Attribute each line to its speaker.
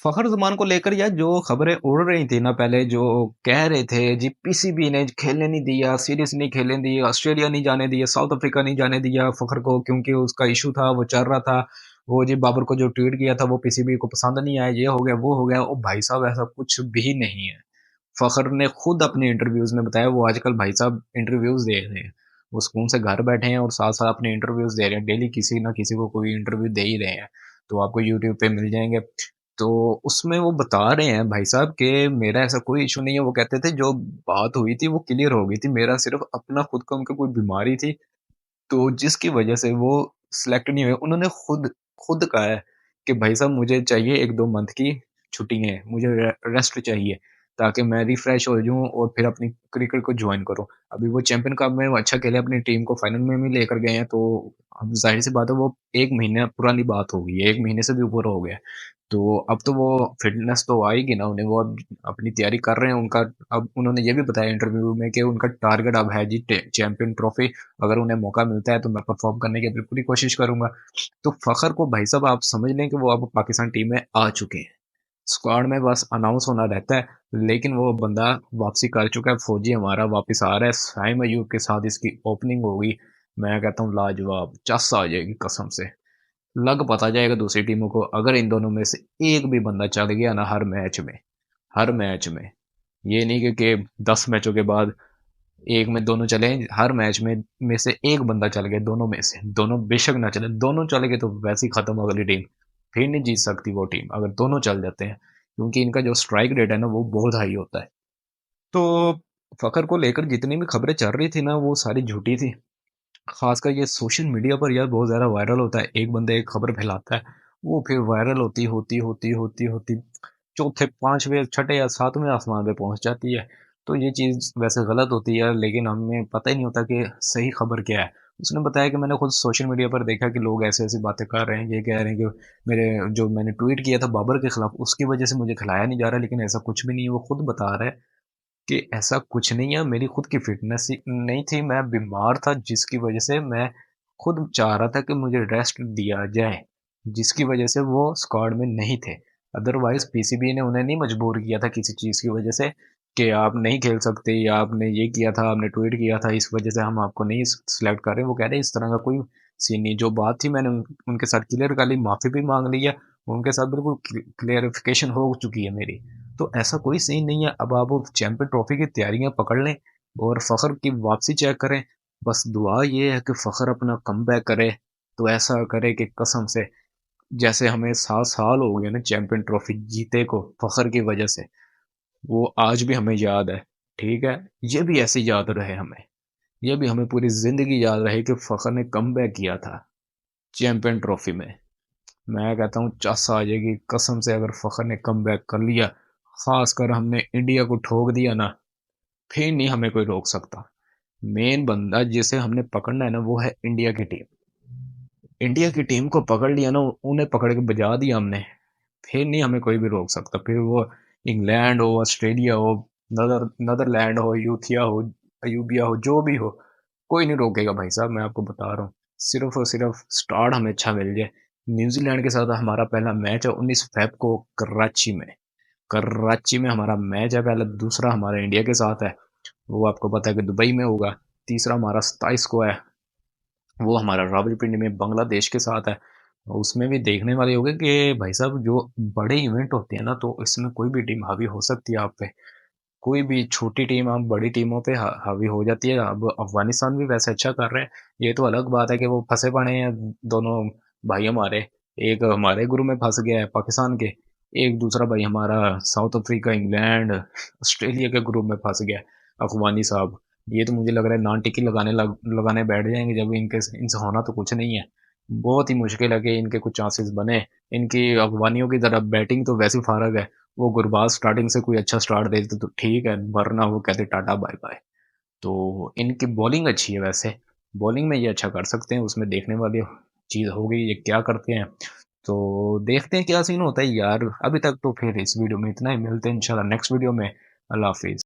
Speaker 1: फ़खर ज़मान को लेकर यार जो खबरें उड़ रही थी ना पहले जो कह रहे थे जी पीसीबी ने खेलने नहीं दिया, सीरीज़ नहीं खेलने दी, ऑस्ट्रेलिया नहीं जाने दिया, साउथ अफ्रीका नहीं जाने दिया फ़खर को क्योंकि उसका इश्यू था, वो चल रहा था। वो जी बाबर को जो ट्वीट किया था वो पीसीबी को पसंद नहीं आया, ये हो गया, वो हो गया। ओ भाई साहब ऐसा कुछ भी नहीं है। फ़खर ने खुद अपने इंटरव्यूज़ में बताया वो आजकल भाई साहब इंटरव्यूज़ दे रहे हैं। वो सुकून से घर बैठे हैं और साथ-साथ अपने इंटरव्यूज़ दे रहे हैं। डेली किसी ना किसी को कोई इंटरव्यू दे ही रहे हैं। तो आपको यूट्यूब पे मिल जाएँगे। तो उसमें वो बता रहे हैं भाई साहब कि मेरा ऐसा कोई इश्यू नहीं है। वो कहते थे जो बात हुई थी वो क्लियर हो गई थी। मेरा सिर्फ़ अपना खुद का उनका कोई बीमारी थी, तो जिसकी वजह से वो सिलेक्ट नहीं हुए। उन्होंने खुद खुद कहा है कि भाई साहब मुझे चाहिए 1-2 मंथ की छुट्टियाँ, मुझे रेस्ट चाहिए ताकि मैं रिफ्रेश हो जाऊँ और फिर अपनी क्रिकेट को जॉइन करूँ। अभी वो चैंपियन कप में वो अच्छा खेले, अपनी टीम को फाइनल में भी लेकर गए हैं, तो अब ज़ाहिर-सी बात है वो 1 महीने पुरानी बात हो गई है, 1 महीने से भी ऊपर हो गया है। तो अब तो वो फ़िटनेस तो आएगी ना उन्हें, वो अब अपनी तैयारी कर रहे हैं। उनका अब उन्होंने ये भी बताया इंटरव्यू में कि उनका टारगेट अब है जी टे चैंपियन ट्रॉफी। अगर उन्हें मौका मिलता है तो मैं परफ़ॉर्म करने की अपनी पूरी कोशिश करूँगा। तो फ़खर को भाई साहब आप समझ लें कि वो अब पाकिस्तान टीम में आ चुके हैं। स्क्वाड में बस अनाउंस होना रहता है, लेकिन वो बंदा वापसी कर चुका है, फौजी हमारा वापस आ रहा है। साइम अयूब के साथ इसकी ओपनिंग होगी। मैं कहता हूँ लाजवाब, चस आ जाएगी कसम से। लग पता जाएगा दूसरी टीमों को अगर इन दोनों में से एक भी बंदा चल गया ना हर मैच में, ये नहीं कि 10 मैचों के बाद एक में दोनों चले, हर मैच में से एक बंदा चल गया, दोनों में से दोनों बेशक ना चले, दोनों चले गए तो वैसे ही खत्म अगली टीम। फिर नहीं जीत सकती वो टीम अगर दोनों चल जाते हैं, क्योंकि इनका जो स्ट्राइक रेट है ना वो बहुत हाई होता है। तो फखर को लेकर जितनी भी खबरें चल रही थी ना वो सारी झूठी थी। खासकर ये सोशल मीडिया पर यार बहुत ज़्यादा वायरल होता है। एक बंदा एक खबर फैलाता है, वो फिर वायरल होती चौथे, पाँचवें, छठे या सातवें आसमान पे पहुँच जाती है। तो ये चीज़ वैसे गलत होती है, लेकिन हमें पता ही नहीं होता कि सही खबर क्या है। उसने बताया कि मैंने खुद सोशल मीडिया पर देखा कि लोग ऐसी-ऐसी बातें कर रहे हैं, ये कह रहे हैं कि मेरे जो मैंने ट्वीट किया था बाबर के खिलाफ, उसकी वजह से मुझे खिलाया नहीं जा रहा, लेकिन ऐसा कुछ भी नहीं है। वो खुद बता रहा है कि ऐसा कुछ नहीं है, मेरी खुद की फ़िटनेस ही नहीं थी, मैं बीमार था जिसकी वज़ह से मैं खुद चाह रहा था कि मुझे रेस्ट दिया जाए, जिसकी वज़ह से वो स्क्वाड में नहीं थे। अदरवाइज़ पीसीबी ने उन्हें नहीं मजबूर किया था किसी चीज़ की वज़ह से कि आप नहीं खेल सकते या आपने ये किया था, आपने ट्वीट किया था, इस वज़ह से हम आपको नहीं सेलेक्ट कर रहे हैं। वो कह रहे हैं इस तरह का कोई सीन नहीं, जो बात थी मैंने उनके साथ क्लियर कर ली, माफ़ी भी माँग ली है, उनके साथ बिल्कुल क्लियरिफ़िकेशन हो चुकी है मेरी। तो ऐसा कोई सीन नहीं है। अब आप चैंपियन ट्रॉफी की तैयारियां पकड़ लें और फ़खर की वापसी चेक करें। बस दुआ ये है कि फ़खर अपना कमबैक करे, तो ऐसा करे कि कसम से जैसे हमें 7 साल हो गए ना चैंपियन ट्रॉफी जीते को फ़खर की वजह से, वो आज भी हमें याद है। ठीक है, ये भी ऐसे याद रहे हमें, ये भी हमें पूरी जिंदगी याद रहे कि फ़खर ने कमबैक किया था चैंपियन ट्रॉफी में। मैं कहता हूँ चस आ जाएगी कसम से अगर फ़खर ने कमबैक कर लिया, खासकर हमने इंडिया को ठोक दिया ना, फिर नहीं हमें कोई रोक सकता। मेन बंदा जिसे हमने पकड़ना है ना वो है इंडिया की टीम। इंडिया की टीम को पकड़ लिया ना, उन्हें पकड़ के बजा दिया हमने, फिर नहीं हमें कोई भी रोक सकता। फिर वो इंग्लैंड हो, ऑस्ट्रेलिया हो, नदरलैंड हो, यूथिया हो, अयूबिया हो, जो भी हो, कोई नहीं रोकेगा भाई साहब। मैं आपको बता रहा हूँ, सिर्फ और सिर्फ स्टार्ट हमें अच्छा मिल जाए। न्यूजीलैंड के साथ हमारा पहला मैच है 19 फ़ेब को कराची में। कराची में हमारा मैच है पहला। दूसरा हमारा इंडिया के साथ है, वो आपको पता है कि दुबई में होगा। तीसरा हमारा 27 को है, वो हमारा रावलपिंडी में बांग्लादेश के साथ है। उसमें भी देखने वाले होंगे कि भाई साहब जो बड़े इवेंट होते हैं ना, तो इसमें कोई भी टीम हावी हो सकती है आप पे। कोई भी छोटी टीम आप बड़ी टीमों पे हावी हो जाती है। अब अफगानिस्तान भी वैसे अच्छा कर रहे हैं। ये तो अलग बात है कि वो फंसे पड़े हैं दोनों भाई हमारे। एक हमारे ग्रुप में फंस गया है पाकिस्तान के, एक दूसरा भाई हमारा साउथ अफ्रीका, इंग्लैंड, ऑस्ट्रेलिया के ग्रुप में फंस गया है, अफगानी साहब। ये तो मुझे लग रहा है नॉन टिकी लगाने बैठ जाएंगे जब इनके इनसे होना तो कुछ नहीं है। बहुत ही मुश्किल है कि इनके कुछ चांसेस बने। इनकी अफगानियों की तरफ बैटिंग तो वैसे फारग है, वो गुरबाज स्टार्टिंग से कोई अच्छा स्टार्ट दे देते तो ठीक है, वरना वो कहते टाटा बाय बाय। तो इनकी बॉलिंग अच्छी है वैसे, बॉलिंग में ये अच्छा कर सकते हैं, उसमें देखने वाली चीज़ होगी ये क्या करते हैं। तो देखते हैं क्या सीन होता है यार। अभी तक तो फिर इस वीडियो में इतना ही, मिलते हैं इंशाल्लाह नेक्स्ट वीडियो में। अल्लाह हाफिज़।